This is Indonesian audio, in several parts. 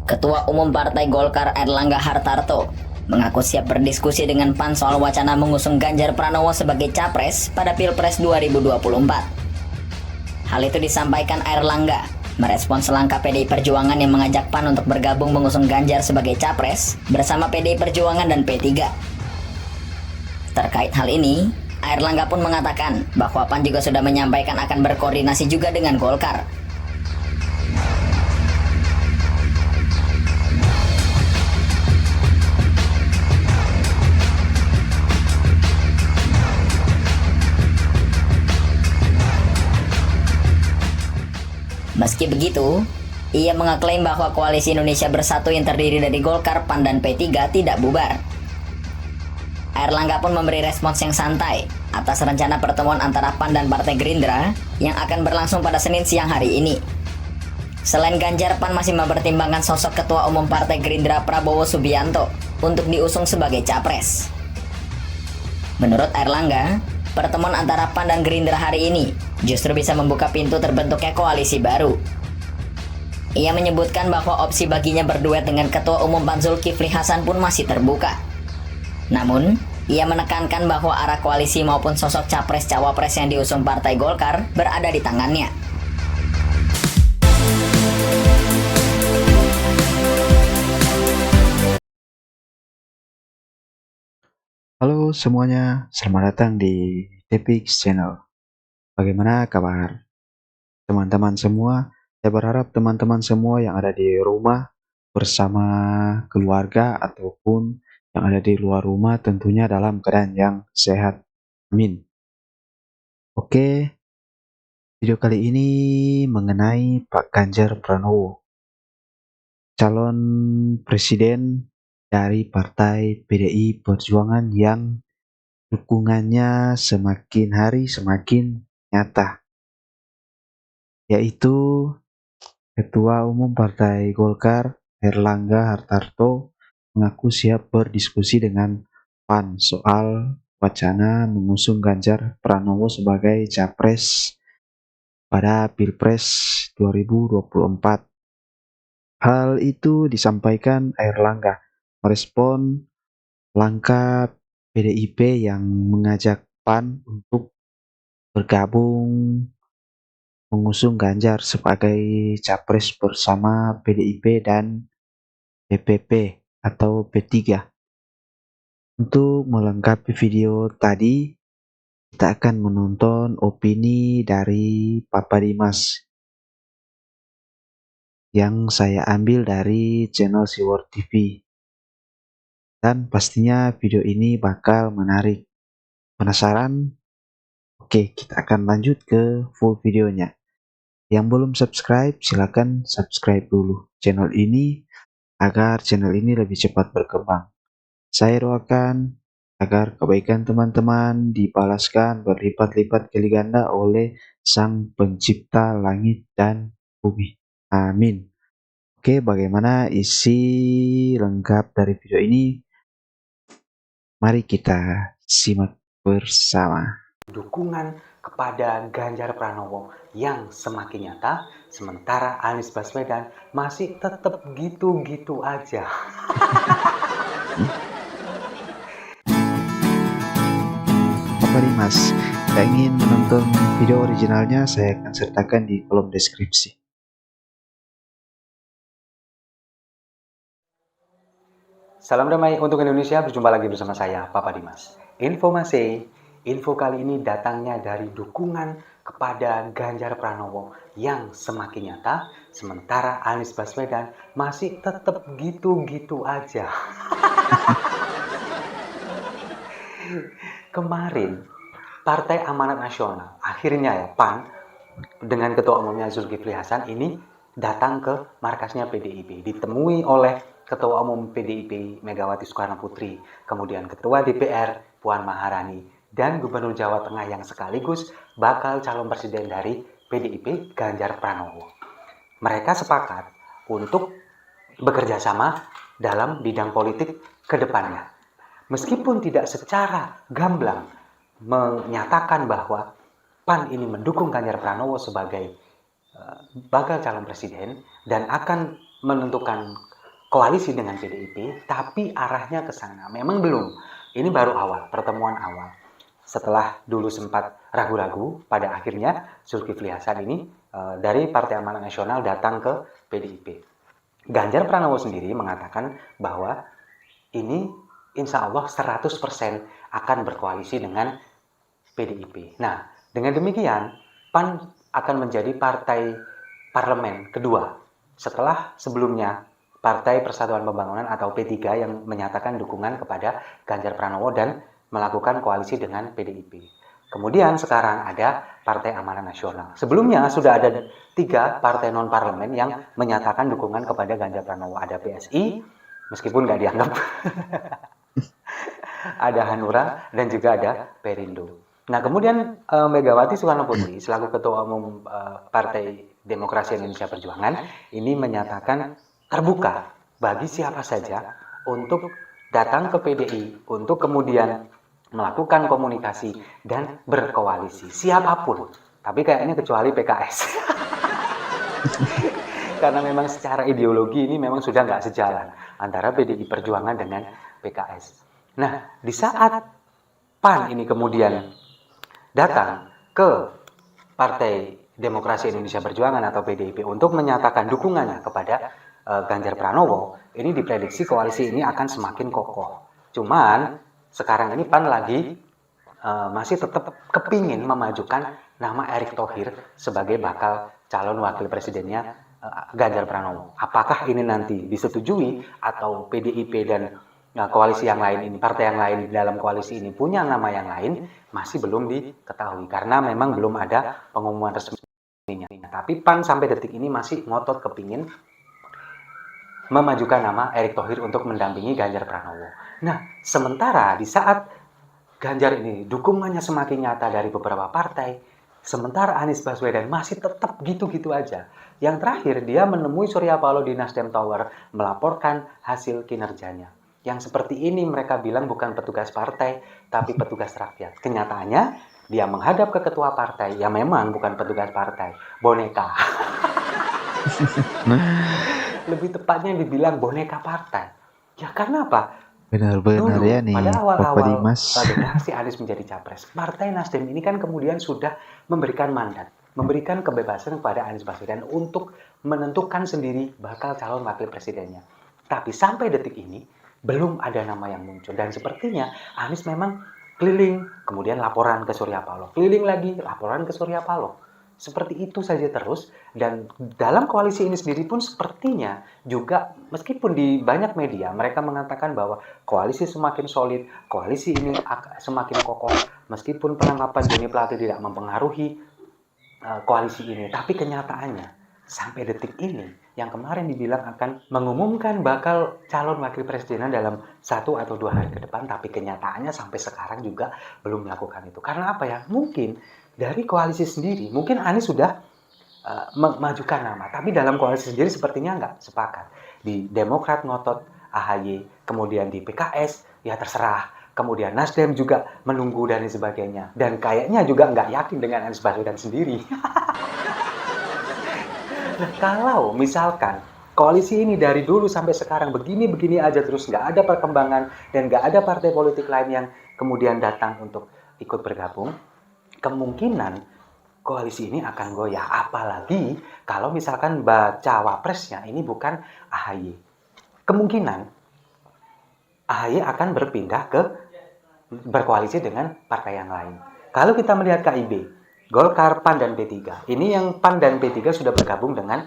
Ketua Umum Partai Golkar Airlangga Hartarto mengaku siap berdiskusi dengan PAN soal wacana mengusung Ganjar Pranowo sebagai capres pada Pilpres 2024. Hal itu disampaikan Airlangga merespons langkah PDI Perjuangan yang mengajak PAN untuk bergabung mengusung Ganjar sebagai capres bersama PDI Perjuangan dan P3. Terkait hal ini, Airlangga pun mengatakan bahwa PAN juga sudah menyampaikan akan berkoordinasi juga dengan Golkar. Meski begitu, ia mengeklaim bahwa Koalisi Indonesia Bersatu yang terdiri dari Golkar, PAN, dan P3 tidak bubar. Airlangga pun memberi respons yang santai atas rencana pertemuan antara PAN dan Partai Gerindra yang akan berlangsung pada Senin siang hari ini. Selain Ganjar, PAN masih mempertimbangkan sosok Ketua Umum Partai Gerindra Prabowo Subianto untuk diusung sebagai capres. Menurut Airlangga, pertemuan antara PAN dan Gerindra hari ini justru bisa membuka pintu terbentuknya koalisi baru. Ia menyebutkan bahwa opsi baginya berduet dengan Ketua Umum PAN Zulkifli Hasan pun masih terbuka. Namun, ia menekankan bahwa arah koalisi maupun sosok capres-cawapres yang diusung Partai Golkar berada di tangannya. Halo semuanya, selamat datang di Tepix Channel. Bagaimana kabar teman-teman semua? Saya berharap teman-teman semua yang ada di rumah bersama keluarga ataupun yang ada di luar rumah tentunya dalam keadaan yang sehat. Amin. Oke, video kali ini mengenai Pak Ganjar Pranowo, calon presiden dari Partai PDI Perjuangan yang dukungannya semakin hari semakin nyata, yaitu Ketua Umum Partai Golkar Airlangga Hartarto mengaku siap berdiskusi dengan PAN soal wacana mengusung Ganjar Pranowo sebagai capres pada Pilpres 2024. Hal itu disampaikan Airlangga merespon langkah PDIP yang mengajak PAN untuk bergabung mengusung Ganjar sebagai capres bersama PDIP dan PPP atau P3. Untuk melengkapi video tadi, kita akan menonton opini dari Papa Dimas yang saya ambil dari channel Siwar TV. Dan pastinya video ini bakal menarik. Penasaran? Oke, kita akan lanjut ke full videonya. Yang belum subscribe, silakan subscribe dulu channel ini agar channel ini lebih cepat berkembang. Saya doakan agar kebaikan teman-teman dibalaskan berlipat-lipat kali ganda oleh Sang Pencipta langit dan bumi. Amin. Oke, bagaimana isi lengkap dari video ini? Mari kita simak bersama. Dukungan kepada Ganjar Pranowo yang semakin nyata, sementara Anies Baswedan masih tetap gitu-gitu aja. Apa nih Mas? Jika ingin menonton video originalnya, saya akan sertakan di kolom deskripsi. Salam damai untuk Indonesia, berjumpa lagi bersama saya, Papa Dimas. Info kali ini datangnya dari dukungan kepada Ganjar Pranowo yang semakin nyata, sementara Anies Baswedan masih tetap gitu-gitu aja. Kemarin, Partai Amanat Nasional, akhirnya ya PAN, dengan Ketua Umumnya Zulkifli Hasan ini datang ke markasnya PDIP, ditemui oleh Ketua Umum PDIP Megawati Soekarno Putri, kemudian Ketua DPR Puan Maharani, dan Gubernur Jawa Tengah yang sekaligus bakal calon presiden dari PDIP Ganjar Pranowo. Mereka sepakat untuk bekerja sama dalam bidang politik ke depannya. Meskipun tidak secara gamblang menyatakan bahwa PAN ini mendukung Ganjar Pranowo sebagai bakal calon presiden, dan akan menentukan koalisi dengan PDIP, tapi arahnya ke sana. Memang belum. Ini baru awal, pertemuan awal. Setelah dulu sempat ragu-ragu, pada akhirnya Zulkifli Hasan ini dari Partai Amanat Nasional datang ke PDIP. Ganjar Pranowo sendiri mengatakan bahwa ini insya Allah 100% akan berkoalisi dengan PDIP. Nah, dengan demikian, PAN akan menjadi partai parlemen kedua setelah sebelumnya Partai Persatuan Pembangunan atau P3 yang menyatakan dukungan kepada Ganjar Pranowo dan melakukan koalisi dengan PDIP. Kemudian sekarang ada Partai Amanat Nasional. Sebelumnya sudah ada 3 partai non-parlemen yang menyatakan dukungan kepada Ganjar Pranowo. Ada PSI, meskipun nggak dianggap. Ada Hanura dan juga ada Perindo. Nah, kemudian Megawati Soekarno Putri selaku Ketua Umum Partai Demokrasi Indonesia Perjuangan ini menyatakan terbuka bagi siapa saja untuk datang ke PDI untuk kemudian melakukan komunikasi dan berkoalisi, siapapun. Tapi kayaknya kecuali PKS. Karena memang secara ideologi ini memang sudah nggak sejalan antara PDI Perjuangan dengan PKS. Nah, di saat PAN ini kemudian datang ke Partai Demokrasi Indonesia Perjuangan atau PDIP untuk menyatakan dukungannya kepada Ganjar Pranowo, ini diprediksi koalisi ini akan semakin kokoh. Cuman sekarang ini PAN lagi masih tetap kepingin memajukan nama Erick Thohir sebagai bakal calon wakil presidennya Ganjar Pranowo. Apakah ini nanti disetujui atau PDIP dan koalisi yang lain ini, partai yang lain di dalam koalisi ini punya nama yang lain, masih belum diketahui karena memang belum ada pengumuman resminya. Tapi PAN sampai detik ini masih ngotot kepingin memajukan nama Erick Thohir untuk mendampingi Ganjar Pranowo. Nah, sementara di saat Ganjar ini dukungannya semakin nyata dari beberapa partai, sementara Anies Baswedan masih tetap gitu-gitu aja. Yang terakhir, dia menemui Surya Paloh di Nasdem Tower melaporkan hasil kinerjanya. Yang seperti ini mereka bilang bukan petugas partai, tapi petugas rakyat. Kenyataannya, dia menghadap ke ketua partai, yang memang bukan petugas partai, boneka. Lebih tepatnya dibilang boneka partai. Ya karena apa? Benar-benar Dulu, ya nih, pada Bapak awal-awal Dimas. deklarasi Anies menjadi capres, Partai Nasdem ini kan kemudian sudah memberikan mandat, memberikan kebebasan kepada Anies Baswedan untuk menentukan sendiri bakal calon wakil presidennya. Tapi sampai detik ini, belum ada nama yang muncul. Dan sepertinya Anies memang keliling, kemudian laporan ke Surya Paloh. Keliling lagi, laporan ke Surya Paloh. Seperti itu saja terus, dan dalam koalisi ini sendiri pun sepertinya juga meskipun di banyak media mereka mengatakan bahwa koalisi semakin solid, koalisi ini semakin kokoh, meskipun penangkapan Joni Plate tidak mempengaruhi koalisi ini, tapi kenyataannya sampai detik ini yang kemarin dibilang akan mengumumkan bakal calon wakil presidennya dalam 1 atau 2 hari ke depan, tapi kenyataannya sampai sekarang juga belum melakukan itu. Karena apa ya? Mungkin dari koalisi sendiri, mungkin Anies sudah memajukan nama, tapi dalam koalisi sendiri sepertinya nggak sepakat. Di Demokrat ngotot AHY, kemudian di PKS ya terserah, kemudian Nasdem juga menunggu dan sebagainya, dan kayaknya juga nggak yakin dengan Anies Baswedan sendiri. Nah, kalau misalkan koalisi ini dari dulu sampai sekarang begini-begini aja terus nggak ada perkembangan dan nggak ada partai politik lain yang kemudian datang untuk ikut bergabung, kemungkinan koalisi ini akan goyah. Apalagi kalau misalkan baca wapresnya ini bukan AHY. Kemungkinan AHY akan berpindah ke berkoalisi dengan partai yang lain. Kalau kita melihat KIB, Golkar, PAN, dan P3. Ini yang PAN dan P3 sudah bergabung dengan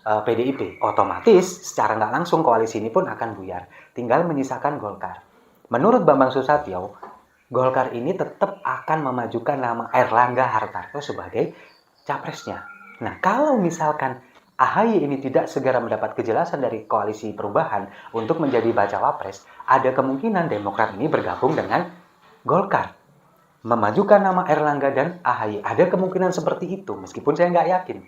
PDIP. Otomatis secara nggak langsung koalisi ini pun akan buyar. Tinggal menyisakan Golkar. Menurut Bambang Susatyo, Golkar ini tetap akan memajukan nama Airlangga Hartarto sebagai capresnya. Nah, kalau misalkan AHY ini tidak segera mendapat kejelasan dari koalisi perubahan untuk menjadi bacawa pres, ada kemungkinan Demokrat ini bergabung dengan Golkar, memajukan nama Airlangga dan AHY. Ada kemungkinan seperti itu, meskipun saya nggak yakin.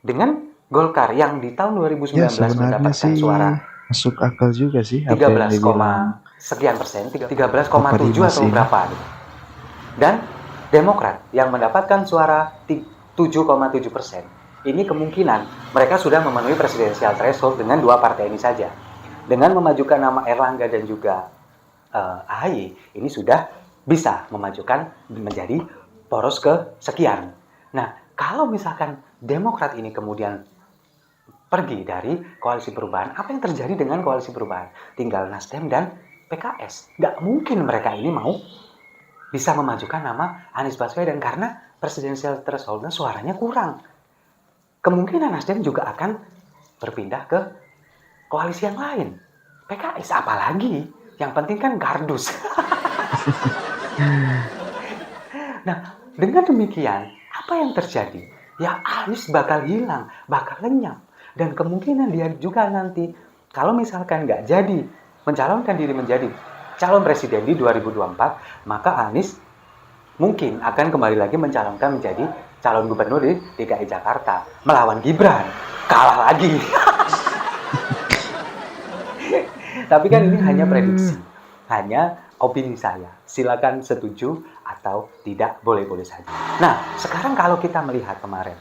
Dengan Golkar yang di tahun 2019 Ya sebenarnya mendapatkan sih suara masuk akal juga sih apa 13, yang dibilang sekian persen, 13,7 Bapak Dimas atau ini. berapa. Dan Demokrat yang mendapatkan suara 7,7%. ini kemungkinan mereka sudah memenuhi presidensial threshold dengan dua partai ini saja. Dengan memajukan nama Erlangga dan juga AHY, ini sudah bisa memajukan menjadi poros kesekian. Nah, kalau misalkan Demokrat ini kemudian pergi dari koalisi perubahan, apa yang terjadi dengan koalisi perubahan? Tinggal Nasdem dan PKS. Nggak mungkin mereka ini mau bisa memajukan nama Anies Baswedan karena presidensial threshold-nya suaranya kurang. Kemungkinan Nasdem juga akan berpindah ke koalisi yang lain. PKS apalagi, yang penting kan kardus. Nah, dengan demikian, apa yang terjadi? Ya Anies bakal hilang, bakal lenyap. Dan kemungkinan dia juga nanti, kalau misalkan nggak jadi mencalonkan diri menjadi calon presiden di 2024, maka Anies mungkin akan kembali lagi mencalonkan menjadi calon gubernur di DKI Jakarta, melawan Gibran. Kalah lagi. Tapi kan ini hanya prediksi, hanya opini saya. Silakan setuju atau tidak, boleh-boleh saja. Nah, sekarang kalau kita melihat kemarin,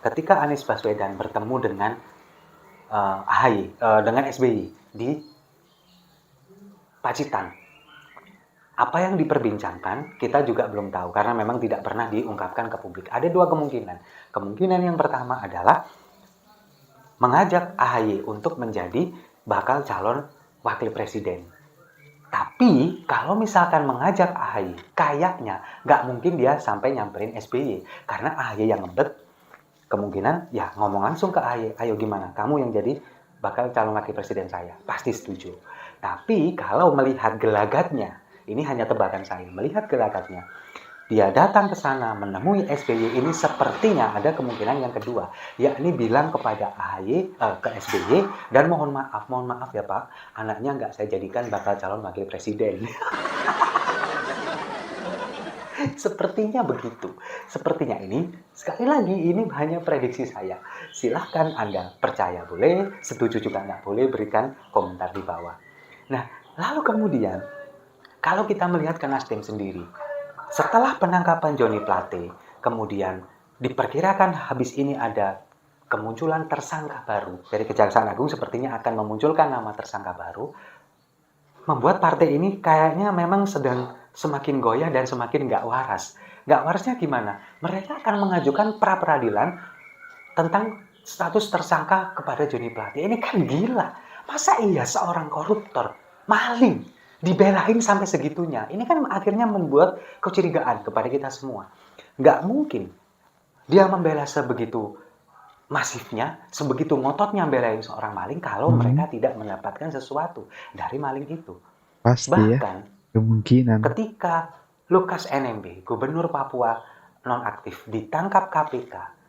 ketika Anies Baswedan bertemu dengan AHY, dengan SBY di Pacitan, apa yang diperbincangkan kita juga belum tahu karena memang tidak pernah diungkapkan ke publik. Ada dua kemungkinan. Kemungkinan yang pertama adalah mengajak AHY untuk menjadi bakal calon wakil presiden. Tapi kalau misalkan mengajak AHY, kayaknya nggak mungkin dia sampai nyamperin SBY. Karena AHY yang ngebet, kemungkinan ya ngomong langsung ke AHY, ayo gimana, kamu yang jadi bakal calon wakil presiden saya. Pasti setuju. Tapi kalau melihat gelagatnya, ini hanya tebakan saya, melihat gelagatnya, dia datang ke sana menemui SBY, ini sepertinya ada kemungkinan yang kedua, yakni bilang kepada AHY, ke SBY, dan mohon maaf ya Pak, anaknya nggak saya jadikan bakal calon wakil presiden. Sepertinya begitu. Sepertinya ini, sekali lagi, ini hanya prediksi saya. Silahkan Anda percaya boleh, setuju juga nggak boleh, berikan komentar di bawah. Nah, lalu kemudian, kalau kita melihat ke Nasdem sendiri, setelah penangkapan Joni Plate, kemudian diperkirakan habis ini ada kemunculan tersangka baru. Dari Kejaksaan Agung sepertinya akan memunculkan nama tersangka baru, membuat partai ini kayaknya memang sedang semakin goyah dan semakin nggak waras. Nggak warasnya gimana? Mereka akan mengajukan pra-peradilan tentang status tersangka kepada Joni Plate. Ini kan gila. Masa iya seorang koruptor, maling, dibelain sampai segitunya? Ini kan akhirnya membuat kecurigaan kepada kita semua. Nggak mungkin dia membela sebegitu masifnya, sebegitu ngototnya belain seorang maling kalau mereka tidak mendapatkan sesuatu dari maling itu. Pasti ya, Bahkan kemungkinan. ketika Lukas NMB, Gubernur Papua nonaktif, ditangkap KPK,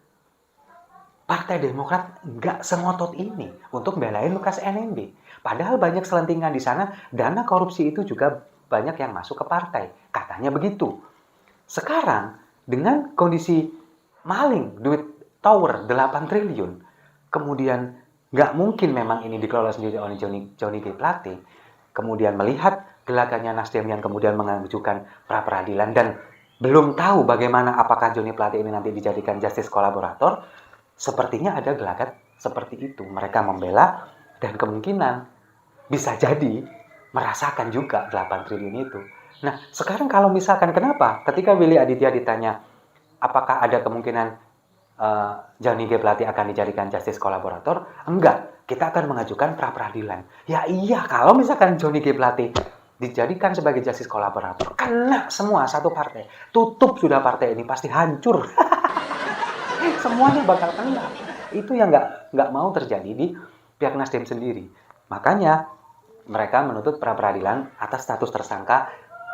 Partai Demokrat nggak sengotot ini untuk belain Lukas NMB. Padahal banyak selentingan di sana, dana korupsi itu juga banyak yang masuk ke partai. Katanya begitu. Sekarang, dengan kondisi maling, duit tower 8 triliun, kemudian nggak mungkin memang ini dikelola sendiri oleh Joni G. Plate, kemudian melihat gelagatnya Nasdem yang kemudian mengajukan pra-peradilan dan belum tahu bagaimana apakah Joni Plate ini nanti dijadikan justice kolaborator, sepertinya ada gelagat seperti itu. Mereka membela dan kemungkinan bisa jadi merasakan juga 8 triliun itu. Nah, sekarang kalau misalkan kenapa ketika Willy Aditya ditanya apakah ada kemungkinan Joni G. Plate akan dijadikan justice kolaborator? Enggak, kita akan mengajukan pra-peradilan. Ya iya, kalau misalkan Joni G. Plate dijadikan sebagai justice kolaborator, kena semua satu partai. Tutup sudah partai ini, pasti hancur. Semuanya bakal kena. Itu yang nggak mau terjadi di pihak Nasdem sendiri. Makanya mereka menuntut pra-peradilan atas status tersangka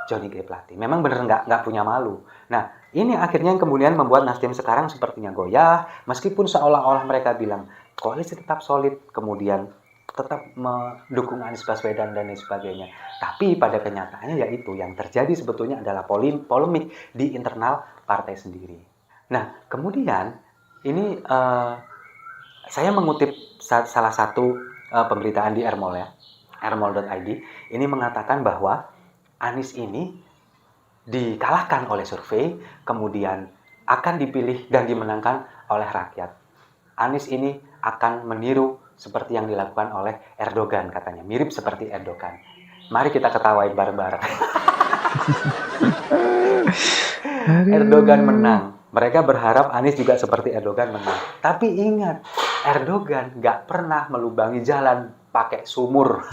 Joni G. Plate. Memang benar nggak punya malu. Nah, ini akhirnya yang kemudian membuat Nasdem sekarang sepertinya goyah, meskipun seolah-olah mereka bilang koalisi tetap solid, kemudian tetap mendukung Anies Baswedan dan lain sebagainya. Tapi pada kenyataannya yaitu yang terjadi sebetulnya adalah polemik di internal partai sendiri. Nah, kemudian ini saya mengutip salah satu pemberitaan di Ermol ya, ermol.id, ini mengatakan bahwa Anies ini dikalahkan oleh survei, kemudian akan dipilih dan dimenangkan oleh rakyat. Anies ini akan meniru seperti yang dilakukan oleh Erdogan katanya. Mirip seperti Erdogan. Mari kita ketawain bareng-bareng. Erdogan menang. Mereka berharap Anies juga seperti Erdogan menang. Tapi ingat, Erdogan nggak pernah melubangi jalan pakai sumur.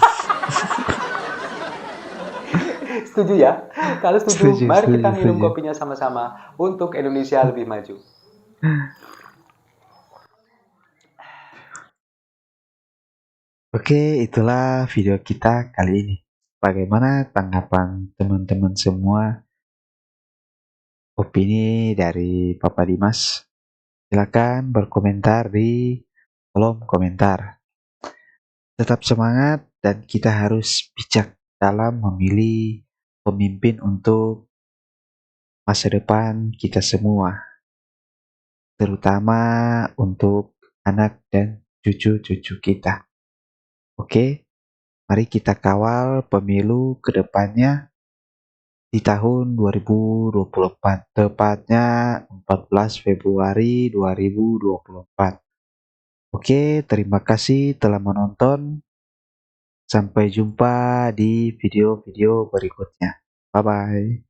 Setuju ya? Kalau setuju, mari kita minum kopinya sama-sama untuk Indonesia lebih maju. Oke, itulah video kita kali ini. Bagaimana tanggapan teman-teman semua? Opini dari Papa Dimas? Silakan berkomentar di kolom komentar. Tetap semangat dan kita harus bijak dalam memilih pemimpin untuk masa depan kita semua, terutama untuk anak dan cucu-cucu kita. Oke, mari kita kawal pemilu ke depannya di tahun 2024, tepatnya 14 Februari 2024. Oke, terima kasih telah menonton. Sampai jumpa di video-video berikutnya. Bye-bye.